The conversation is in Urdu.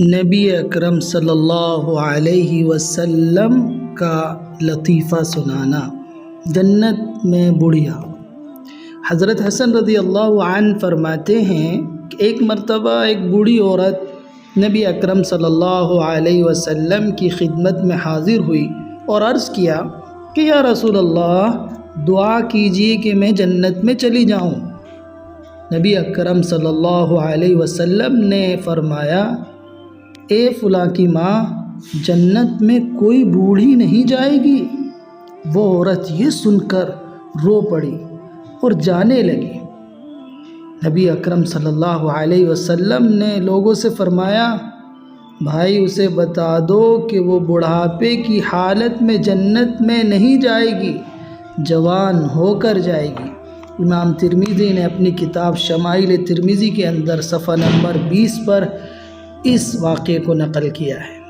نبی اکرم صلی اللہ علیہ وسلم کا لطیفہ سنانا۔ جنت میں بڑھیا۔ حضرت حسن رضی اللہ عنہ فرماتے ہیں کہ ایک مرتبہ ایک بوڑھی عورت نبی اکرم صلی اللہ علیہ وسلم کی خدمت میں حاضر ہوئی اور عرض کیا کہ یا رسول اللہ، دعا کیجیے کہ میں جنت میں چلی جاؤں۔ نبی اکرم صلی اللہ علیہ وسلم نے فرمایا، اے فلاں کی ماں، جنت میں کوئی بوڑھی نہیں جائے گی۔ وہ عورت یہ سن کر رو پڑی اور جانے لگی۔ نبی اکرم صلی اللہ علیہ وسلم نے لوگوں سے فرمایا، بھائی اسے بتا دو کہ وہ بڑھاپے کی حالت میں جنت میں نہیں جائے گی، جوان ہو کر جائے گی۔ امام ترمذی نے اپنی کتاب شمائل ترمذی کے اندر صفحہ نمبر 20 پر اس واقعے کو نقل کیا ہے۔